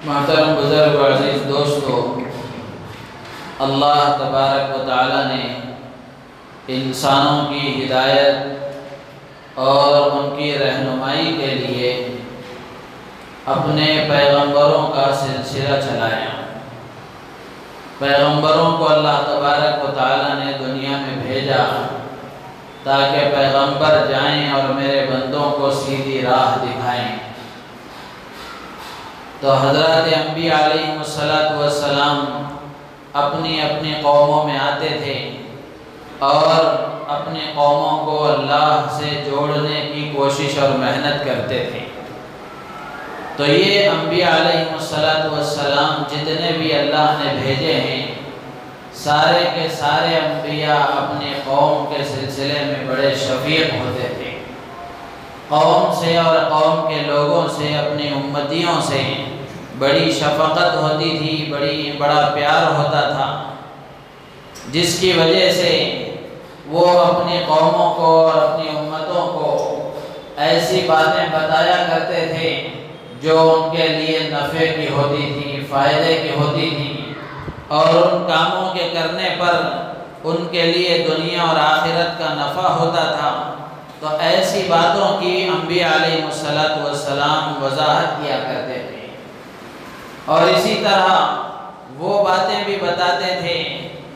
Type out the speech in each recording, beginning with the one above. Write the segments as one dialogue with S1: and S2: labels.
S1: محترم بزرگ و عزیز دوستو، اللہ تبارک و تعالی نے انسانوں کی ہدایت اور ان کی رہنمائی کے لیے اپنے پیغمبروں کا سلسلہ چلایا۔ پیغمبروں کو اللہ تبارک و تعالی نے دنیا میں بھیجا تاکہ پیغمبر جائیں اور میرے بندوں کو سیدھی راہ دکھائیں۔ تو حضرات انبیاء علیہ السلام اپنی اپنی قوموں میں آتے تھے اور اپنی قوموں کو اللہ سے جوڑنے کی کوشش اور محنت کرتے تھے۔ تو یہ انبیاء علیہ السلام جتنے بھی اللہ نے بھیجے ہیں، سارے کے سارے انبیاء اپنے قوم کے سلسلے میں بڑے شفیق ہوتے تھے۔ قوم سے اور قوم کے لوگوں سے، اپنی امتیوں سے بڑی شفقت ہوتی تھی، بڑا پیار ہوتا تھا، جس کی وجہ سے وہ اپنی قوموں کو اور اپنی امتوں کو ایسی باتیں بتایا کرتے تھے جو ان کے لیے نفع کی ہوتی تھی، فائدے کی ہوتی تھی، اور ان کاموں کے کرنے پر ان کے لیے دنیا اور آخرت کا نفع ہوتا تھا۔ تو ایسی باتوں کی انبیاء علیہ السلام وضاحت کیا کرتے تھے، اور اسی طرح وہ باتیں بھی بتاتے تھے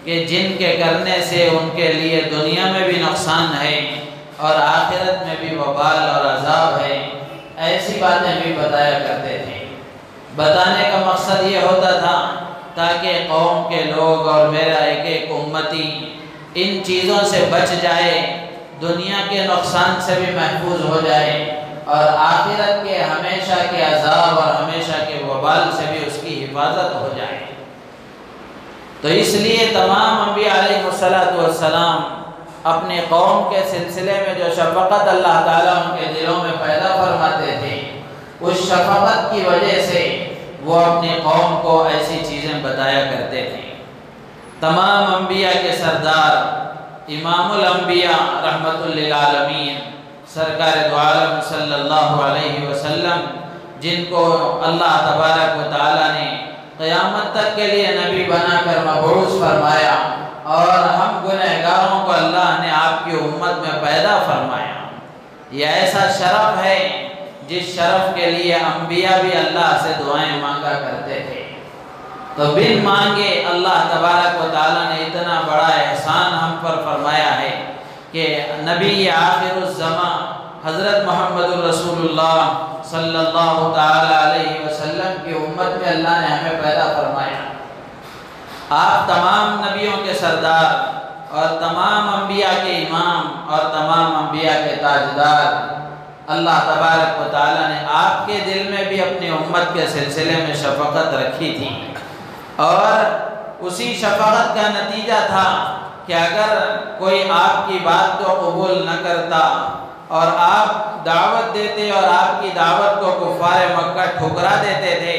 S1: کہ جن کے کرنے سے ان کے لیے دنیا میں بھی نقصان ہے اور آخرت میں بھی وبال اور عذاب ہے۔ ایسی باتیں بھی بتایا کرتے تھے۔ بتانے کا مقصد یہ ہوتا تھا تاکہ قوم کے لوگ اور میرا ایک ایک امتی ان چیزوں سے بچ جائے، دنیا کے نقصان سے بھی محفوظ ہو جائے، اور آخرت کے ہمیشہ کے عذاب اور ہمیشہ کے وبال سے بھی اس کی حفاظت ہو جائے۔ تو اس لیے تمام انبیاء علیہ السلام اپنے قوم کے سلسلے میں جو شفقت اللہ تعالیٰ ان کے دلوں میں پیدا فرماتے تھے، اس شفقت کی وجہ سے وہ اپنی قوم کو ایسی چیزیں بتایا کرتے تھے۔ تمام انبیاء کے سردار امام الانبیاء رحمت للعالمین سرکار دو عالم صلی اللہ علیہ وسلم، جن کو اللہ تبارک و تعالی نے قیامت تک کے لیے نبی بنا کر مبعوث فرمایا، اور ہم گنہگاروں کو اللہ نے آپ کی امت میں پیدا فرمایا۔ یہ ایسا شرف ہے جس شرف کے لیے انبیاء بھی اللہ سے دعائیں مانگا کرتے تھے۔ تو بن مانگے اللہ تبارک و تعالی نے اتنا بڑا احسان ہم پر فرمایا ہے کہ نبی آخر الزمان حضرت محمد الرسول اللہ صلی اللہ تعالی علیہ وسلم کی امت میں اللہ نے ہمیں پیدا فرمایا۔ آپ تمام نبیوں کے سردار اور تمام انبیاء کے امام اور تمام انبیاء کے تاجدار، اللہ تبارک و تعالی نے آپ کے دل میں بھی اپنی امت کے سلسلے میں شفقت رکھی تھی، اور اسی شفقت کا نتیجہ تھا کہ اگر کوئی آپ کی بات کو قبول نہ کرتا اور آپ دعوت دیتے اور آپ کی دعوت کو کفار مکہ ٹھکرا دیتے تھے،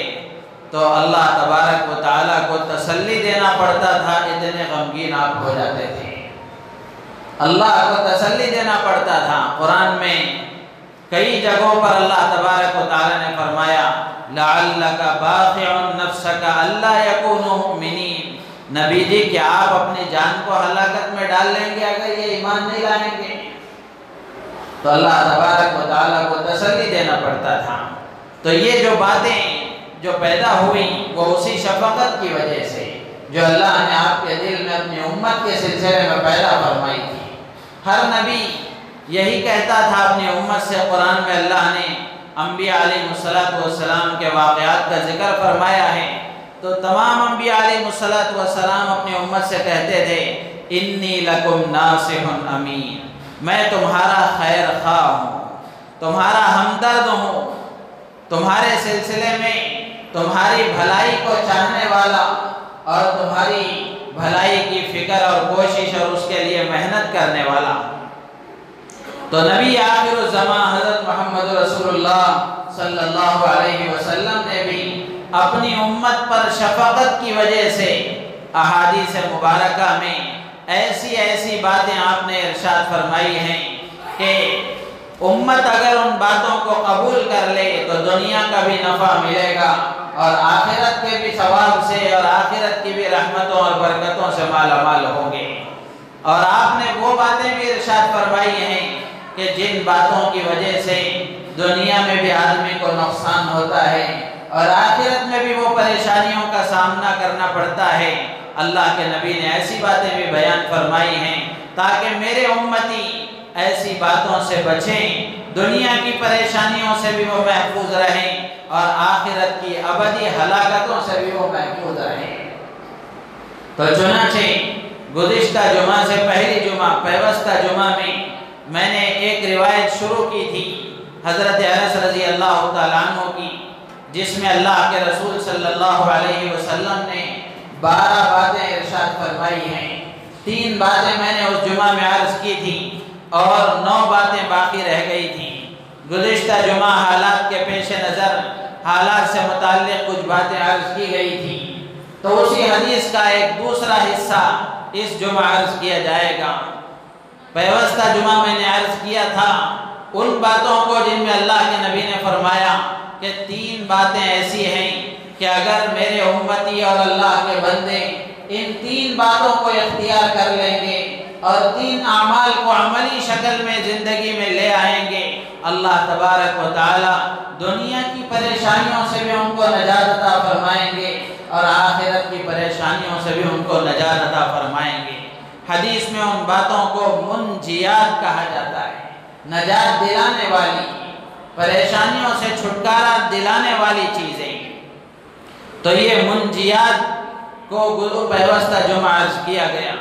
S1: تو اللہ تبارک و تعالیٰ کو تسلی دینا پڑتا تھا، اتنے غمگین آپ ہو جاتے تھے۔ اللہ کو تسلی دینا پڑتا تھا۔ قرآن میں کئی جگہوں پر اللہ تبارک و تعالیٰ نے فرمایا لعلک باخع نفسک الا یکونوا مؤمنین، نبی جی کیا آپ اپنی جان کو ہلاکت میں ڈال لیں گے اگر یہ ایمان نہیں لائیں گے؟ تو اللہ تبارک و تعالیٰ کو تسلی دینا پڑتا تھا۔ تو یہ جو باتیں جو پیدا ہوئیں وہ اسی شفقت کی وجہ سے جو اللہ نے آپ کے دل میں اپنی امت کے سلسلے میں پیدا فرمائی تھی۔ ہر نبی یہی کہتا تھا اپنی امت سے۔ قرآن میں اللہ نے انبیاء علیہ السلام کے واقعات کا ذکر فرمایا ہے، تو تمام انبیاء علیہ السلام اپنی امت سے کہتے تھے انی لکم ناصح امین، میں تمہارا خیر خواہ ہوں، تمہارا ہمدرد ہوں، تمہارے سلسلے میں تمہاری بھلائی کو چاہنے والا اور تمہاری بھلائی کی فکر اور کوشش اور اس کے لیے محنت کرنے والا۔ تو نبی آخر الزمان حضرت محمد رسول اللہ صلی اللہ علیہ وسلم نے بھی اپنی امت پر شفقت کی وجہ سے احادیث مبارکہ میں ایسی باتیں آپ نے ارشاد فرمائی ہیں کہ امت اگر ان باتوں کو قبول کر لے تو دنیا کا بھی نفع ملے گا اور آخرت کے بھی ثواب سے اور آخرت کی بھی رحمتوں اور برکتوں سے مالا مال ہوں گے۔ اور آپ نے وہ باتیں بھی ارشاد فرمائی ہیں کہ جن باتوں کی وجہ سے دنیا میں بھی آدمی کو نقصان ہوتا ہے اور آخرت میں بھی وہ پریشانیوں کا سامنا کرنا پڑتا ہے، اللہ کے نبی نے ایسی باتیں بھی بیان فرمائی ہیں تاکہ میرے امتی ایسی باتوں سے بچیں، دنیا کی پریشانیوں سے بھی وہ محفوظ رہیں اور آخرت کی ابدی ہلاکتوں سے بھی وہ محفوظ رہیں۔ تو چنانچہ گزشتہ جمعہ سے پہلی جمعہ پیوستہ جمعہ میں نے ایک روایت شروع کی تھی حضرت انس رضی اللہ تعالیٰ عنہ کی، جس میں اللہ کے رسول صلی اللہ علیہ وسلم نے 12 باتیں ارشاد فرمائی ہیں۔ 3 باتیں میں نے اس جمعہ میں عرض کی تھی اور 9 باتیں باقی رہ گئی تھیں۔ گزشتہ جمعہ حالات کے پیش نظر حالات سے متعلق کچھ باتیں عرض کی گئی تھی، تو اسی حدیث کا ایک دوسرا حصہ اس جمعہ عرض کیا جائے گا۔ پیوستہ جمعہ میں نے عرض کیا تھا ان باتوں کو جن میں اللہ کے نبی نے فرمایا کہ 3 باتیں ایسی ہیں کہ اگر میرے امتی اور اللہ کے بندے ان 3 باتوں کو اختیار کر لیں گے اور 3 اعمال کو عملی شکل میں زندگی میں لے آئیں گے، اللہ تبارک و تعالی دنیا کی پریشانیوں سے بھی ان کو نجات عطا فرمائیں گے اور آخرت کی پریشانیوں سے بھی ان کو نجات عطا فرمائیں گے۔ حدیث میں ان باتوں کو منجیات کہا جاتا ہے، نجات دلانے والی، پریشانیوں سے چھٹکارا دلانے والی چیزیں۔ تو یہ منجیات کو پیوستہ جمعہ عرض کیا گیا۔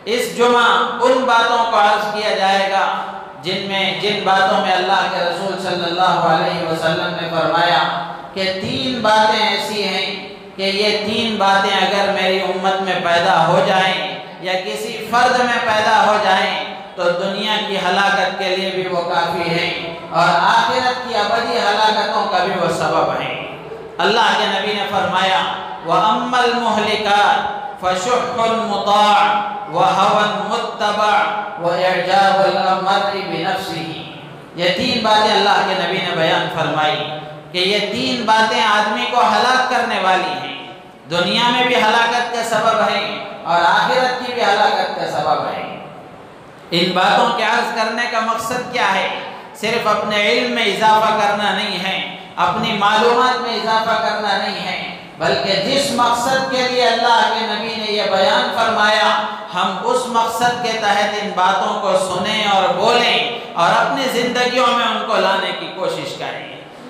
S1: اس جمعہ ان باتوں کو عرض کیا جائے گا جن باتوں میں اللہ کے رسول صلی اللہ علیہ وسلم نے فرمایا کہ 3 باتیں ایسی ہیں کہ یہ 3 باتیں اگر میری امت میں پیدا ہو جائیں یا کسی فرد میں پیدا ہو جائیں تو دنیا کی ہلاکت کے لیے بھی وہ کافی ہیں اور آخرت کی ابدی ہلاکتوں کا بھی وہ سبب ہیں۔ اللہ کے نبی نے فرمایا وَأَمَّا الْمُهْلِكَاتُ فَشُحٌّ مُطَاعٌ وَهَوًى مُتَّبَعٌ وَإِعْجَابُ الْمَرْءِ بِنَفْسِهِ۔ یہ 3 باتیں اللہ کے نبی نے بیان فرمائی کہ یہ 3 باتیں آدمی کو ہلاک کرنے والی ہیں، دنیا میں بھی ہلاکت کا سبب ہیں اور آخرت کی بھی ہلاکت کا سبب ہیں۔ ان باتوں کے عرض کرنے کا مقصد کیا ہے؟ صرف اپنے علم میں اضافہ کرنا نہیں ہے، اپنی معلومات میں اضافہ کرنا نہیں ہے، بلکہ جس مقصد کے لیے اللہ کے نبی نے یہ بیان فرمایا ہم اس مقصد کے تحت ان باتوں کو سنیں اور بولیں اور اپنی زندگیوں میں ان کو لانے کی کوشش کریں۔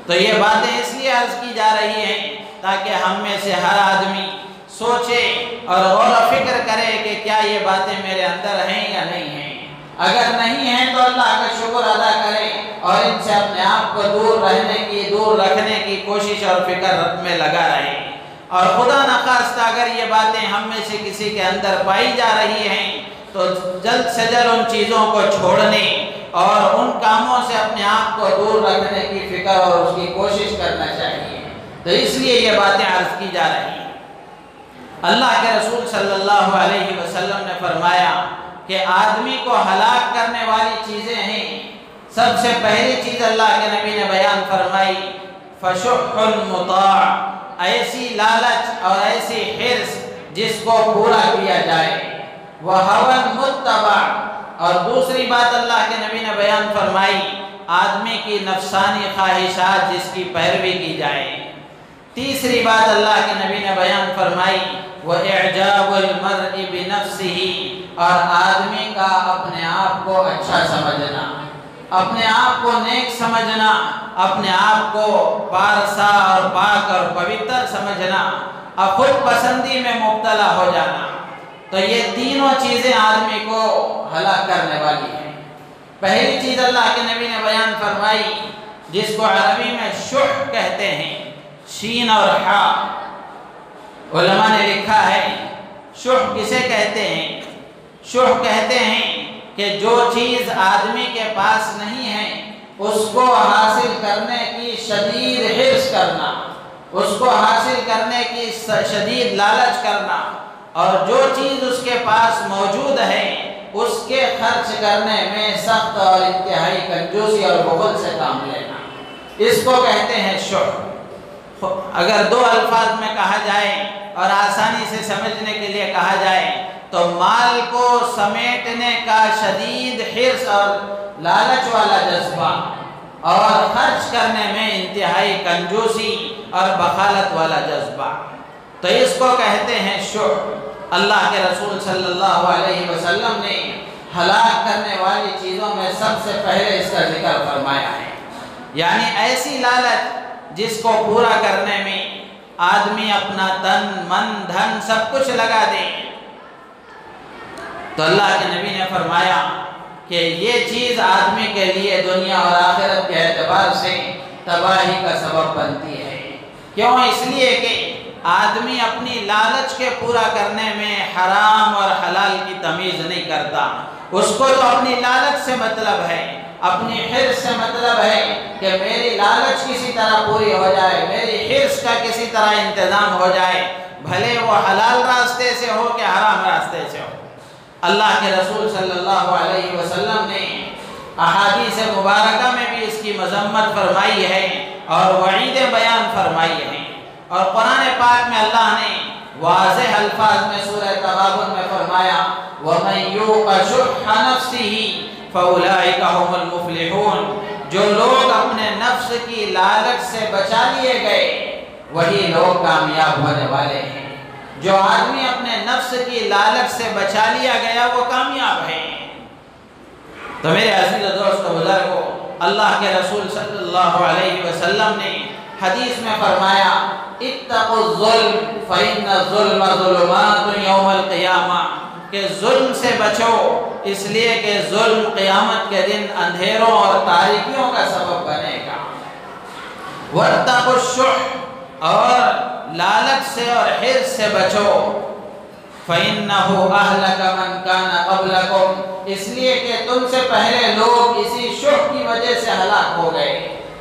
S1: تو یہ باتیں اس لیے عرض کی جا رہی ہیں تاکہ ہم میں سے ہر آدمی سوچے اور غور و فکر کرے کہ کیا یہ باتیں میرے اندر ہیں یا نہیں ہیں۔ اگر نہیں ہیں تو اللہ کا شکر ادا کرے اور ان سے اپنے آپ کو دور رکھنے کی کوشش اور فکر میں لگا رہے۔ اور خدا نخواستہ اگر یہ باتیں ہم میں سے کسی کے اندر پائی جا رہی ہیں تو جلد سے جلد ان چیزوں کو چھوڑنے اور ان کاموں سے اپنے آپ کو دور رکھنے کی فکر اور اس کی کوشش کرنا چاہیے۔ تو اس لیے یہ باتیں عرض کی جا رہی ہیں۔ اللہ کے رسول صلی اللہ علیہ وسلم نے فرمایا کہ آدمی کو ہلاک کرنے والی چیزیں ہیں۔ سب سے پہلی چیز اللہ کے نبی نے بیان فرمائی فَشُحٌّ مُطَاعٌ، ایسی لالچ اور ایسی حرص جس کو پورا کیا جائے، وَهَوًى مُتَّبَعٌ، اور دوسری بات اللہ کے نبی نے بیان فرمائی آدمی کی نفسانی خواہشات جس کی پیروی کی جائے۔ تیسری بات اللہ کے نبی نے بیان فرمائی وَإِعْجَابُ الْمَرْءِ بِنَفْسِهِ، اور آدمی کا اپنے آپ کو اچھا سمجھنا، اپنے آپ کو نیک سمجھنا، اپنے آپ کو پارسا اور پاک اور پوتر سمجھنا، خود پسندی میں مبتلا ہو جانا۔ تو یہ تینوں چیزیں آدمی کو ہلاک کرنے والی ہیں۔ پہلی چیز اللہ کے نبی نے بیان فرمائی جس کو عربی میں شح کہتے ہیں، شین اور حا۔ علماء نے لکھا ہے شح کسے کہتے ہیں؟ شح کہتے ہیں کہ جو چیز آدمی کے پاس نہیں ہے اس کو حاصل کرنے کی شدید حرص کرنا، اس کو حاصل کرنے کی شدید لالچ کرنا، اور جو چیز اس کے پاس موجود ہے اس کے خرچ کرنے میں سخت اور انتہائی کنجوسی اور بخل سے کام لینا، اس کو کہتے ہیں شح۔ اگر دو الفاظ میں کہا جائے اور آسانی سے سمجھنے کے لیے کہا جائے تو مال کو سمیٹنے کا شدید حرص اور لالچ والا جذبہ اور خرچ کرنے میں انتہائی کنجوسی اور بخالت والا جذبہ، تو اس کو کہتے ہیں شح۔ اللہ کے رسول صلی اللہ علیہ وسلم نے ہلاک کرنے والی چیزوں میں سب سے پہلے اس کا ذکر فرمایا ہے، یعنی ایسی لالچ جس کو پورا کرنے میں آدمی اپنا تن من دھن سب کچھ لگا دے۔ تو اللہ کے نبی نے فرمایا کہ یہ چیز آدمی کے لیے دنیا اور آخرت کے اعتبار سے تباہی کا سبب بنتی ہے۔ کیوں؟ اس لیے کہ آدمی اپنی لالچ کے پورا کرنے میں حرام اور حلال کی تمیز نہیں کرتا، اس کو تو اپنی لالچ سے مطلب ہے، اپنی حرص سے مطلب ہے کہ میری لالچ کسی طرح پوری ہو جائے، میری حرص کا کسی طرح انتظام ہو جائے، بھلے وہ حلال راستے سے ہو کہ حرام راستے سے ہو۔ اللہ کے رسول صلی اللہ علیہ وسلم نے احادیث مبارکہ میں بھی اس کی مذمت فرمائی ہے اور وعید بیان فرمائی ہے، اور قرآن پاک میں اللہ نے واضح الفاظ میں سورہ تغابن میں فرمایا وَمَن يُوقَ شُحَّ نَفْسِهِ فَأُولَٰئِكَ هُمُ الْمُفْلِحُونَ، جو لوگ اپنے نفس کی لالچ سے بچا لیے گئے وہی لوگ کامیاب ہونے والے ہیں۔ جو آدمی اپنے نفس کی لالچ سے بچا لیا گیا وہ کامیاب ہے۔ تو میرے عزیز دوست و بزرگو، اللہ کے رسول صلی اللہ علیہ وسلم نے حدیث میں فرمایا اتقوا الظلم فإن الظلم ظلمات یوم القیامہ، کہ ظلم سے بچو اس لیے کہ ظلم قیامت کے دن اندھیروں اور تاریکیوں کا سبب بنے گا۔ واتقوا الشح، اور لالچ سے اور حرص سے بچو، فَإِنَّهُ أَهْلَكَ مَنْ كَانَ قَبْلَكُمْ، اس لیے کہ تم سے پہلے لوگ اسی شح کی وجہ سے ہلاک ہو گئے،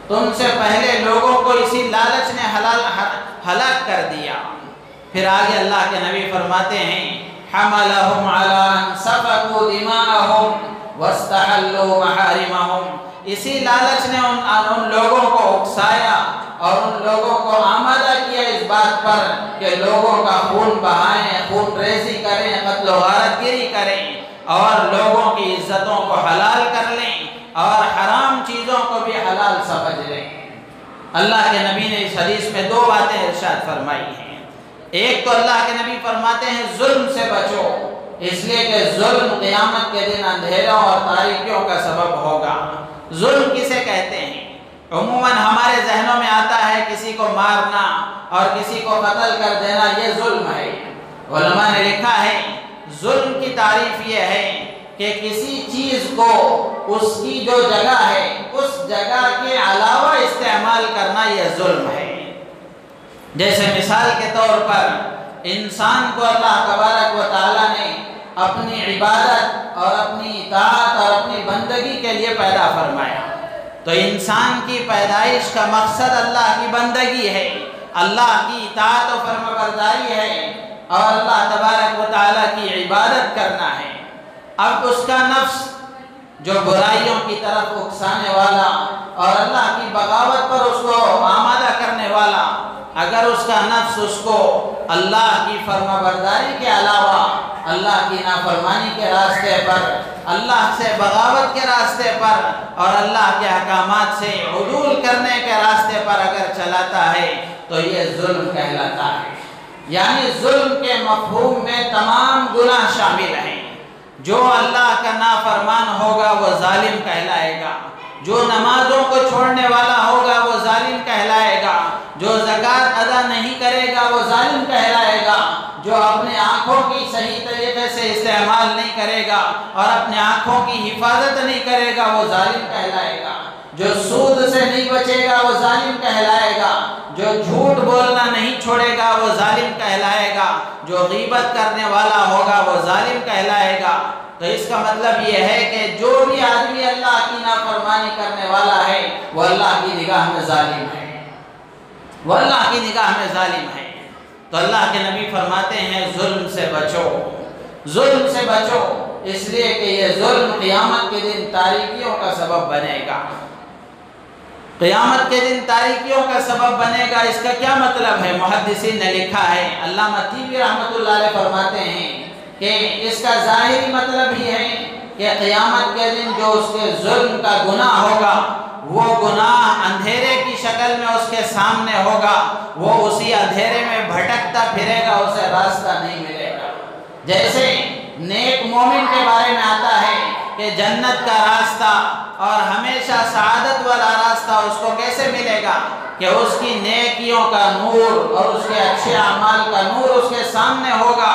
S1: تم سے پہلے لوگوں کو اسی لالچ نے ہلاک کر دیا۔ پھر آگے اللہ کے نبی فرماتے ہیں حَمَلَهُمْ عَلَىٰ أَنْ سَفَكُوا دِمَاءَهُمْ وَاسْتَحَلُّوا مَحَارِمَهُمْ، اسی لالچ نے ان لوگوں کو اکسایا اور ان لوگوں کو آمادہ کیا اس بات پر کہ لوگوں کا خون بہائیں، خون ریزی کریں، قتل و غارت گیری کریں اور لوگوں کی عزتوں کو حلال کر لیں اور حرام چیزوں کو بھی حلال سمجھ لیں۔ اللہ کے نبی نے اس حدیث میں دو باتیں ارشاد فرمائی ہیں۔ ایک تو اللہ کے نبی فرماتے ہیں ظلم سے بچو، اس لیے کہ ظلم قیامت کے دن اندھیروں اور تاریکیوں کا سبب ہوگا۔ ظلم کسے کہتے ہیں؟ عموماً ہمارے ذہنوں میں آتا ہے کسی کو مارنا اور کسی کو قتل کر دینا، یہ ظلم ہے۔ علماء نے لکھا ہے ظلم کی تعریف یہ ہے کہ کسی چیز کو اس کی جو جگہ ہے اس جگہ کے علاوہ استعمال کرنا، یہ ظلم ہے۔ جیسے مثال کے طور پر انسان کو اللہ تبارک و تعالی نے اپنی عبادت اور اپنی اطاعت اور اپنی بندگی کے لیے پیدا فرمایا، تو انسان کی پیدائش کا مقصد اللہ کی بندگی ہے، اللہ کی اطاعت و فرمانبرداری ہے اور اللہ تبارک و تعالی کی عبادت کرنا ہے۔ اب اس کا نفس جو برائیوں کی طرف اکسانے والا اور اللہ کی بغاوت پر اس کو آمادہ کرنے والا، اگر اس کا نفس اس کو اللہ کی فرمانبرداری کے علاوہ اللہ کی نافرمانی کے راستے پر، اللہ سے بغاوت کے راستے پر اور اللہ کے احکامات سے عدول کرنے کے راستے پر اگر چلاتا ہے تو یہ ظلم کہلاتا ہے۔ یعنی ظلم کے مفہوم میں تمام گناہ شامل ہیں۔ جو اللہ کا نافرمان ہوگا وہ ظالم کہلائے گا، جو نمازوں کو چھوڑنے والا ہوگا وہ ظالم کہلائے گا، جو زکوٰۃ ادا نہیں کرے گا وہ ظالم کہلائے گا، جو اپنے آنکھوں کی صحیح طریقے سے استعمال نہیں کرے گا اور اپنے آنکھوں کی حفاظت نہیں کرے گا وہ ظالم کہلائے گا، جو سود سے نہیں بچے گا وہ ظالم کہلائے گا، جو جھوٹ بولنا نہیں چھوڑے گا وہ ظالم کہلائے گا، جو غیبت کرنے والا ہوگا وہ ظالم کہلائے گا۔ تو اس کا مطلب یہ ہے کہ جو بھی آدمی اللہ کی نافرمانی کرنے والا ہے وہ اللہ کی نگاہ میں ظالم ہے، وہ اللہ کی نگاہ میں ظالم ہے۔ تو اللہ کے نبی فرماتے ہیں ظلم سے بچو، ظلم سے بچو، اس لیے کہ یہ ظلم قیامت کے دن تاریکیوں کا سبب بنے گا۔ قیامت کے دن تاریکیوں کا سبب بنے گا، اس کا کیا مطلب ہے؟ محدثین نے لکھا ہے، علامہ طیبی رحمۃ اللہ علیہ فرماتے ہیں کہ اس کا ظاہری مطلب ہی ہے کہ قیامت کے دن جو اس کے ظلم کا گناہ ہوگا وہ گناہ اندھیرے کی شکل میں اس کے سامنے ہوگا، وہ اسی اندھیرے میں بھٹکتا پھرے گا، اسے راستہ نہیں ملے گا۔ جیسے نیک مومن کے بارے میں آتا ہے کہ جنت کا راستہ اور ہمیشہ سعادت والا راستہ اس کو کیسے ملے گا؟ کہ اس کی نیکیوں کا نور اور اس کے اچھے اعمال کا نور اس کے سامنے ہوگا،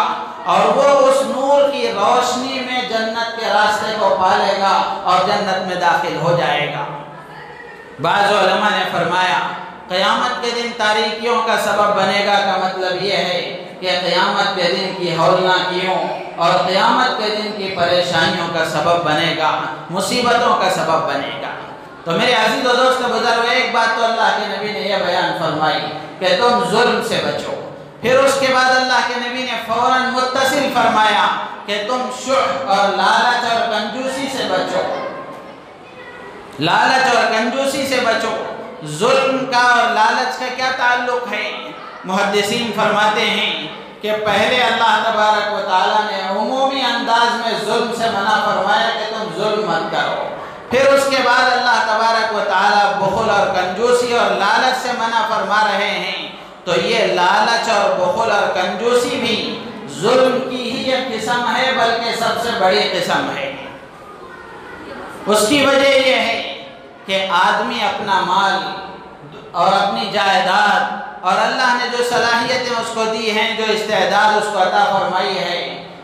S1: اور وہ اس نور کی روشنی میں جنت کے راستے کو پالے گا اور جنت میں داخل ہو جائے گا۔ بعض علماء نے فرمایا قیامت کے دن تاریکیوں کا سبب بنے گا کا مطلب یہ ہے کہ قیامت کے دن کی ہولناکیوں اور قیامت کے دن کی پریشانیوں کا سبب بنے گا، مصیبتوں کا سبب بنے گا۔ تو میرے عزیز و دوست بزرگ، ایک بات تو اللہ کے نبی نے یہ بیان فرمائی کہ تم ظلم سے بچو، پھر اس کے بعد اللہ کے نبی نے فوراً متصل فرمایا کہ تم شح اور لالچ اور کنجوسی سے بچو، لالچ اور کنجوسی سے بچو۔ ظلم کا اور لالچ کا کیا تعلق ہے؟ محدثین فرماتے ہیں کہ پہلے اللہ تبارک و تعالیٰ نے عمومی انداز میں ظلم سے منع فرمایا کہ تم ظلم مت کرو، پھر اس کے بعد اللہ تبارک و تعالیٰ بخل اور کنجوسی اور لالچ سے منع فرما رہے ہیں۔ تو یہ لالچ اور بخل اور کنجوسی بھی ظلم کی ہی ایک قسم ہے، بلکہ سب سے بڑی قسم ہے۔ اس کی وجہ یہ ہے کہ آدمی اپنا مال اور اپنی جائیداد اور اللہ نے جو صلاحیتیں اس کو دی ہیں، جو استعداد اس کو عطا فرمائی ہے،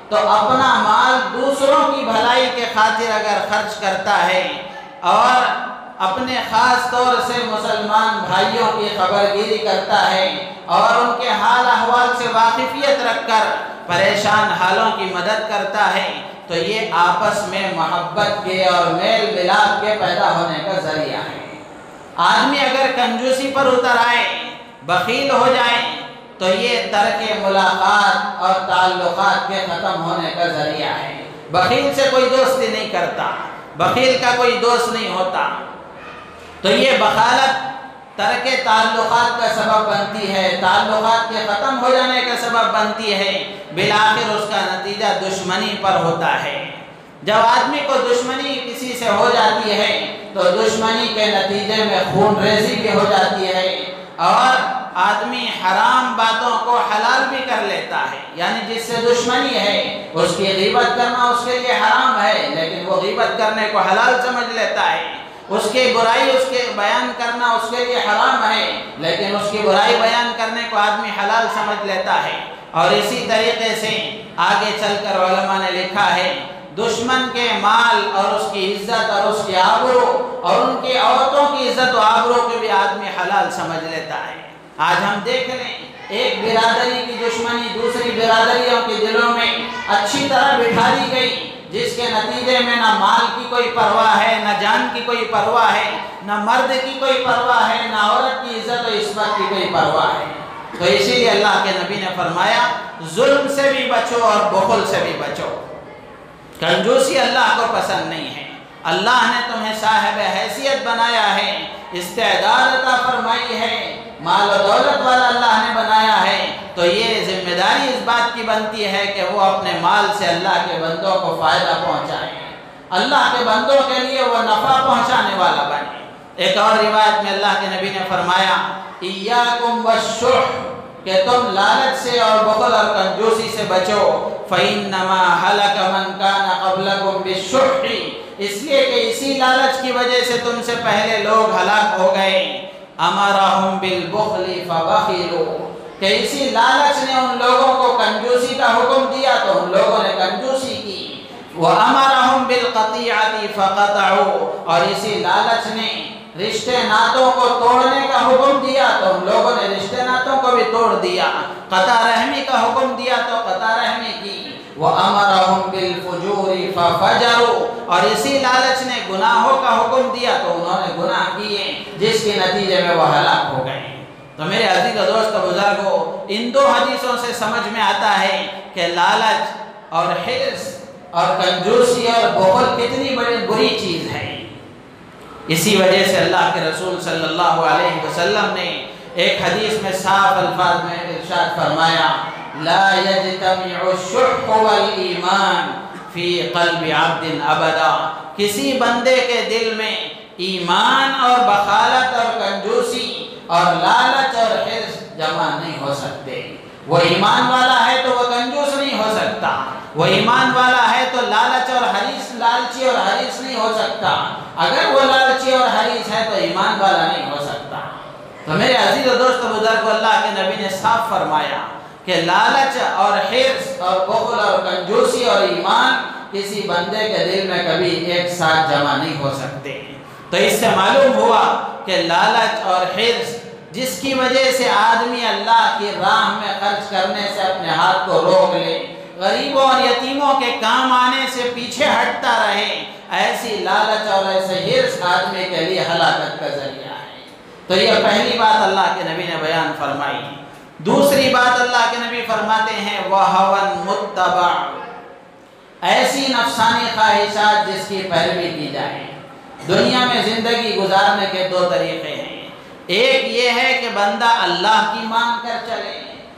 S1: تو اپنا مال دوسروں کی بھلائی کے خاطر اگر خرچ کرتا ہے اور اپنے خاص طور سے مسلمان بھائیوں کی خبرگیری کرتا ہے اور ان کے حال احوال سے واقفیت رکھ کر پریشان حالوں کی مدد کرتا ہے، تو یہ آپس میں محبت کے اور میل ملاپ کے پیدا ہونے کا ذریعہ ہے۔ آدمی اگر کنجوسی پر اتر آئے، بخیل ہو جائے، تو یہ ترک ملاقات اور تعلقات کے ختم ہونے کا ذریعہ ہے۔ بخیل سے کوئی دوستی نہیں کرتا، بخیل کا کوئی دوست نہیں ہوتا، تو یہ بخالت ترک تعلقات کا سبب بنتی ہے، تعلقات کے ختم ہو جانے کا سبب بنتی ہے، بالآخر اس کا نتیجہ دشمنی پر ہوتا ہے۔ جب آدمی کو دشمنی کسی سے ہو جاتی ہے تو دشمنی کے نتیجے میں خون ریزی بھی ہو جاتی ہے، اور آدمی حرام باتوں کو حلال بھی کر لیتا ہے۔ یعنی جس سے دشمنی ہے اس کی غیبت کرنا اس کے لیے حرام ہے، لیکن وہ غیبت کرنے کو حلال سمجھ لیتا ہے۔ اس کی برائی اس کے بیان کرنا اس کے لیے حرام ہے، لیکن اس کی برائی بیان کرنے کو آدمی حلال سمجھ لیتا ہے۔ اور اسی طریقے سے آگے چل کر علماء نے لکھا ہے دشمن کے مال اور اس کی عزت اور اس کی آبرو اور ان کی عورتوں کی عزت و آبرو کو بھی آدمی حلال سمجھ لیتا ہے۔ آج ہم دیکھ لیں ایک برادری کی دشمنی دوسری برادریوں کے دلوں میں اچھی طرح بٹھا دی گئی، جس کے نتیجے میں نہ مال کی کوئی پرواہ ہے، نہ جان کی کوئی پرواہ ہے، نہ مرد کی کوئی پرواہ ہے، نہ عورت کی عزت و عصمت کی کوئی پرواہ ہے۔ تو اسی لیے اللہ کے نبی نے فرمایا ظلم سے بھی بچو اور بخل سے بھی بچو۔ کنجوسی اللہ کو پسند نہیں ہے۔ اللہ نے تمہیں صاحب حیثیت بنایا ہے، استعداد عطا فرمائی ہے، مال و دولت والا اللہ نے بنایا ہے، تو یہ ذمہ داری اس بات کی بنتی ہے کہ وہ اپنے مال سے اللہ کے بندوں کو فائدہ پہنچائیں، اللہ کے بندوں کے لیے وہ نفع پہنچانے والا بنے۔ ایک اور روایت میں اللہ کے نبی نے فرمایا ایاکم والشح، کہ تم لالچ سے اور بخل اور کنجوسی سے بچو، فإنما هلك من كان قبلكم بالشح، اس لیے کہ اسی لالچ کی وجہ سے تم سے پہلے لوگ ہلاک ہو گئے۔ امرهم بالبخل فبخلوا، کہ اسی لالچ نے ان لوگوں کو کنجوسی کا حکم دیا تو ان لوگوں نے کنجوسی کی۔ وَأَمَرَهُمْ بِالْقَطِيعَةِ فَقَطَعُوا، اور اسی لالچ نے رشتے ناتوں کو توڑنے کا حکم دیا تو ان لوگوں نے رشتے ناتوں کو بھی توڑ دیا۔ قطع رحمی کا حکم دیا تو قطع رحمی کی۔ وَأَمَرَهُمْ بِالْفُجُورِ فَفَجَرُوا، اور اسی لالچ نے گناہوں کا حکم دیا تو انہوں نے گناہ کیے، جس کے نتیجے میں وہ ہلاک ہو گئے۔ تو میرے عزیز و دوست بزرگوں، ان دو حدیثوں سے سمجھ میں آتا ہے کہ لالچ اور حرص اور کنجوسی اور بخل کتنی بڑی بری چیز ہے۔ اسی وجہ سے اللہ کے رسول صلی اللہ علیہ وسلم نے ایک حدیث میں صاف الفاظ میں ارشاد فرمایا، لا یجتمع الشح والایمان فی قلب عبد ابدا، کسی بندے کے دل میں ایمان اور بخالت اور کنجوسی اور لالچ اور حرص جمع نہیں ہو سکتے۔ وہ ایمان والا ہے تو وہ کنجوس نہیں ہو سکتا، وہ ایمان والا ہے تو لالچی اور حریص نہیں ہو سکتا، اگر وہ لالچی اور حریص ہے تو ایمان والا نہیں ہو سکتا۔ تو میرے عزیز و دوست بزرگ، اللہ کے نبی نے صاف فرمایا کہ لالچ اور حرص اور بخل اور کنجوسی اور ایمان کسی بندے کے دل میں کبھی ایک ساتھ جمع نہیں ہو سکتے۔ تو اس سے معلوم ہوا کہ لالچ اور حرص جس کی وجہ سے آدمی اللہ کی راہ میں خرچ کرنے سے اپنے ہاتھ کو روک لے، غریبوں اور یتیموں کے کام آنے سے پیچھے ہٹتا رہے، ایسی لالچ اور ایسے حرص آدمی کے لیے ہلاکت کا ذریعہ ہے۔ تو یہ پہلی بات اللہ کے نبی نے بیان فرمائی۔ دوسری بات اللہ کے نبی فرماتے ہیں وَهَوًا مُتَّبَعٌ، ایسی نفسانی خواہشات جس کی پیروی کی جائے۔ دنیا میں زندگی گزارنے کے دو طریقے ہیں، ایک یہ ہے کہ بندہ اللہ کی مان کر چلے،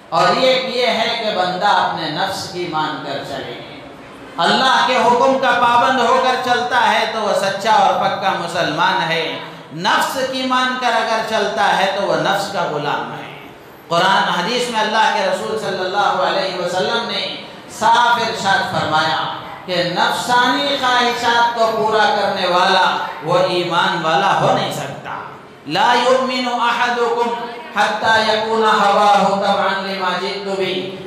S1: اور ایک یہ ہے کہ بندہ اپنے نفس کی مان کر چلے۔ اللہ کے حکم کا پابند ہو کر چلتا ہے تو وہ سچا اور پکا مسلمان ہے، نفس کی مان کر اگر چلتا ہے تو وہ نفس کا غلام ہے۔ قرآن حدیث میں اللہ کے رسول صلی اللہ علیہ وسلم نے صاف ارشاد فرمایا کہ نفسانی خواہشات کو پورا کرنے والا وہ ایمان والا ہو نہیں سکتا۔ لا یؤمن احدکم حتی یکون ہواہ تبعا لما جئت بہ،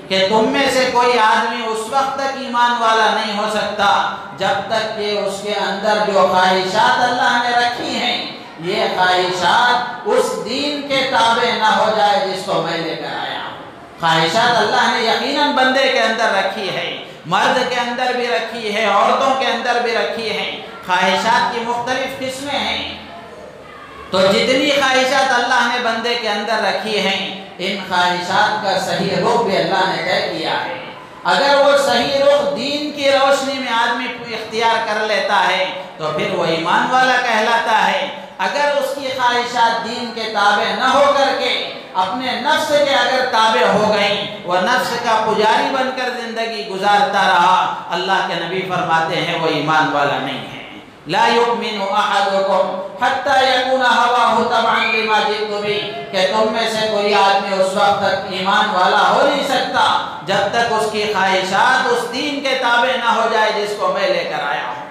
S1: کہ تم میں سے کوئی آدمی اس وقت تک ایمان والا نہیں ہو سکتا جب تک کہ اس کے اندر جو خواہشات اللہ نے رکھی ہیں یہ خواہشات اس دین کے تابع نہ ہو جائے جس کو میں لے کر آیا ہوں۔ خواہشات اللہ نے یقیناً بندے کے اندر رکھی ہے، مرد کے اندر بھی رکھی ہے، عورتوں کے اندر بھی رکھی ہے۔ خواہشات کی مختلف قسمیں ہیں، تو جتنی خواہشات اللہ نے بندے کے اندر رکھی ہیں ان خواہشات کا صحیح رخ بھی اللہ نے طے کیا ہے۔ اگر وہ صحیح رخ دین کی روشنی میں آدمی اختیار کر لیتا ہے تو پھر وہ ایمان والا کہلاتا ہے۔ اگر اس کی خواہشات دین کے تابع نہ ہو کر کے اپنے نفس کے اگر تابع ہو گئیں، وہ نفس کا پجاری بن کر زندگی گزارتا رہا، اللہ کے نبی فرماتے ہیں وہ ایمان والا نہیں ہے۔ لا یؤمن احدکم حتی یکون ہواہ تبعا لما جئت بہ، کہ تم میں سے کوئی آدمی اس وقت تک ایمان والا ہو نہیں سکتا جب تک اس کی خواہشات اس دین کے تابع نہ ہو جائے جس کو میں لے کر آیا ہوں۔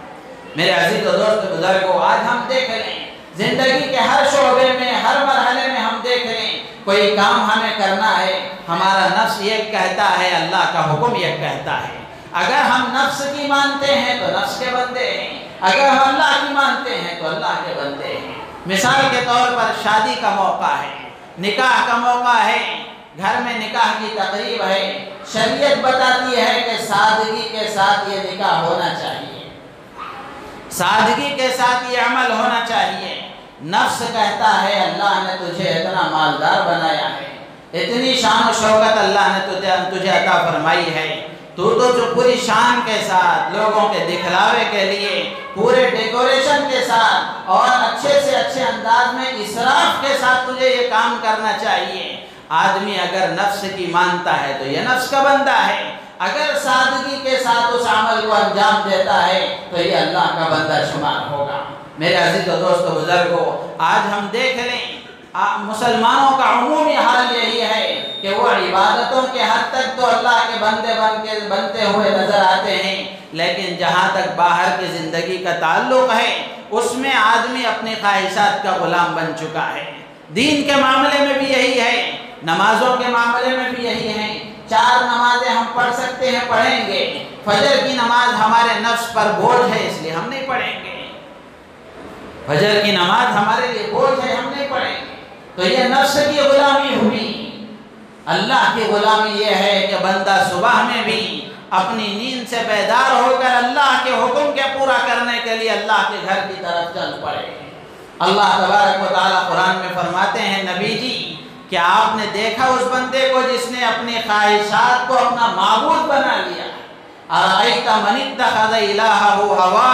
S1: میرے عزیز و دوست بزرگوں، آج ہم دیکھ لیں زندگی کے ہر شعبے میں، ہر مرحلے میں ہم دیکھ لیں کوئی کام ہمیں کرنا ہے، ہمارا نفس یہ کہتا ہے، اللہ کا حکم یہ کہتا ہے۔ اگر ہم نفس کی مانتے ہیں تو نفس کے بندے ہیں، اگر ہم اللہ کی مانتے ہیں تو اللہ کے بندے ہیں۔ مثال کے طور پر شادی کا موقع ہے، نکاح کا موقع ہے، گھر میں نکاح کی تقریب ہے، شریعت بتاتی ہے کہ سادگی کے ساتھ یہ نکاح ہونا چاہیے، سادگی کے ساتھ یہ عمل ہونا چاہیے۔ نفس کہتا ہے اللہ نے تجھے اتنا مالدار بنایا ہے، اتنی شان و شوکت اللہ نے تجھے عطا فرمائی ہے، تو جو پوری شان کے ساتھ لوگوں کے دکھلاوے کے لیے پورے ڈیکوریشن کے ساتھ اور اچھے سے اچھے انداز میں اسراف کے ساتھ تجھے یہ کام کرنا چاہیے۔ آدمی اگر نفس کی مانتا ہے تو یہ نفس کا بندہ ہے، اگر سادگی کے ساتھ اس عمل کو انجام دیتا ہے تو یہ اللہ کا بندہ شمار ہوگا۔ میرے عزیز و دوست و بزرگوں، آج ہم دیکھ لیں مسلمانوں کا عمومی حال یہی ہے کہ وہ عبادتوں کے حد تک تو اللہ کے بندے بنتے ہوئے نظر آتے ہیں، لیکن جہاں تک باہر کی زندگی کا تعلق ہے اس میں آدمی اپنی خواہشات کا غلام بن چکا ہے۔ دین کے معاملے میں بھی یہی ہے، نمازوں کے معاملے میں بھی یہی ہے۔ 4 نمازیں ہم پڑھ سکتے ہیں، پڑھیں گے، فجر کی نماز ہمارے نفس پر بوجھ ہے اس لیے ہم نہیں پڑھیں گے، فجر کی نماز ہمارے لیے بوجھ ہے ہم نہیں پڑھیں گے، تو یہ نفس کی غلامی ہوئی۔ اللہ کی غلامی یہ ہے کہ بندہ صبح میں بھی اپنی نیند سے بیدار ہو کر اللہ کے حکم کے پورا کرنے کے لیے اللہ کے گھر کی طرف چل پڑے۔ اللہ تبارک و تعالیٰ قرآن میں فرماتے ہیں نبی جی، کیا آپ نے دیکھا اس بندے کو جس نے اپنی خواہشات کو اپنا معبود بنا لیا؟ ارأیت من اتخذ الہہ ہوا،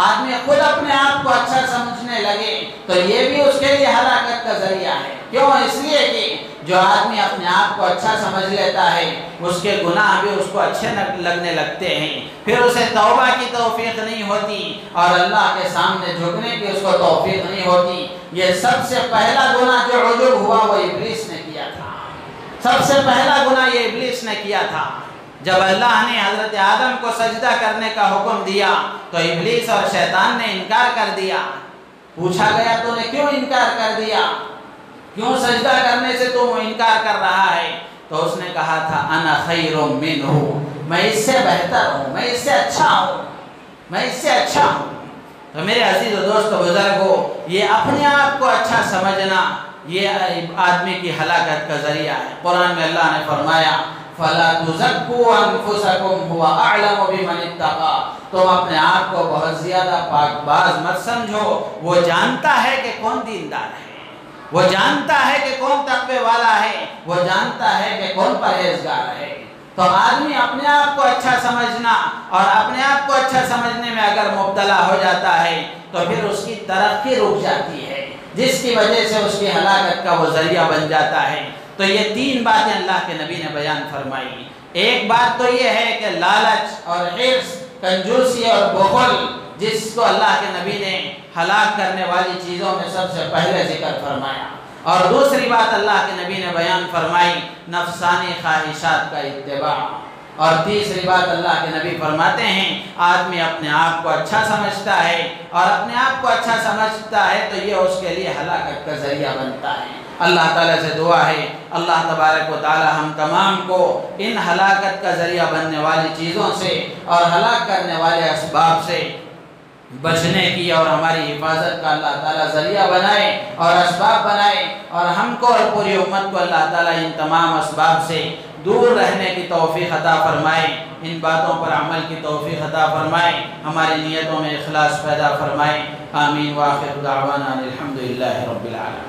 S1: آدمی خود اپنے آپ کو اچھا سمجھنے لگے تو یہ بھی اس کے لیے ہلاکت کا ذریعہ ہے۔ کیوں؟ اس لیے کہ جو آدمی اپنے آپ کو اچھا سمجھ لیتا ہے اس کے گناہ بھی اس کو اچھے لگنے لگتے ہیں، پھر اسے توبہ کی توفیق نہیں ہوتی اور اللہ کے سامنے جھکنے کی اس کو توفیق نہیں ہوتی۔ یہ سب سے پہلا گناہ جو عجب ہوا وہ ابلیس نے کیا تھا۔ سب سے پہلا گناہ یہ ابلیس نے کیا تھا۔ جب اللہ نے حضرت آدم کو سجدہ کرنے کا حکم دیا تو ابلیس اور شیطان نے انکار کر دیا۔ پوچھا گیا تو نے کیوں انکار کر دیا؟ کیوں سجدہ کرنے سے تو وہ انکار کر رہا ہے؟ تو اس نے کہا تھا انا خیر منہ، میں اس سے بہتر ہوں، میں اس سے اچھا ہوں، میں اس سے اچھا ہوں۔ تو میرے عزیز و دوست بزرگوں، یہ اپنے آپ کو اچھا سمجھنا یہ آدمی کی ہلاکت کا ذریعہ ہے۔ قرآن میں اللہ نے فرمایا فَلَا تُزَكُّوا أَنفُسَكُمْ هُوَ أَعْلَمُ بِمَنِ اتَّقَىٰ، تم اپنے آپ کو بہت زیادہ پاک باز مت سمجھو، وہ جانتا ہے کہ کون دیندار ہے، وہ جانتا ہے کہ کون تقوی والا ہے، وہ جانتا ہے کہ کون پرہیزگار ہے۔ تو آدمی اپنے آپ کو اچھا سمجھنا اور اپنے آپ کو اچھا سمجھنے میں اگر مبتلا ہو جاتا ہے تو پھر اس کی ترقی رک جاتی ہے، جس کی وجہ سے اس کی ہلاکت کا وہ ذریعہ بن جاتا ہے۔ تو یہ تین باتیں اللہ کے نبی نے بیان فرمائی۔ ایک بات تو یہ ہے کہ لالچ اور حرص، کنجوسی اور بخل، جس کو اللہ کے نبی نے ہلاک کرنے والی چیزوں میں سب سے پہلے ذکر فرمایا۔ اور دوسری بات اللہ کے نبی نے بیان فرمائی نفسانی خواہشات کا اتباع۔ اور تیسری بات اللہ کے نبی فرماتے ہیں آدمی اپنے آپ کو اچھا سمجھتا ہے اور اپنے آپ کو اچھا سمجھتا ہے تو یہ اس کے لیے ہلاکت کا ذریعہ بنتا ہے۔ اللہ تعالیٰ سے دعا ہے اللہ تبارک و تعالی ہم تمام کو ان ہلاکت کا ذریعہ بننے والی چیزوں سے اور ہلاک کرنے والے اسباب سے بچنے کی اور ہماری حفاظت کا اللہ تعالیٰ ذریعہ بنائے اور اسباب بنائے، اور ہم کو اور پوری امت کو اللہ تعالیٰ ان تمام اسباب سے دور رہنے کی توفیق عطا فرمائے، ان باتوں پر عمل کی توفیق عطا فرمائے، ہماری نیتوں میں اخلاص پیدا فرمائے۔ آمین۔ وآخر دعوانا الحمدللہ رب العالمین۔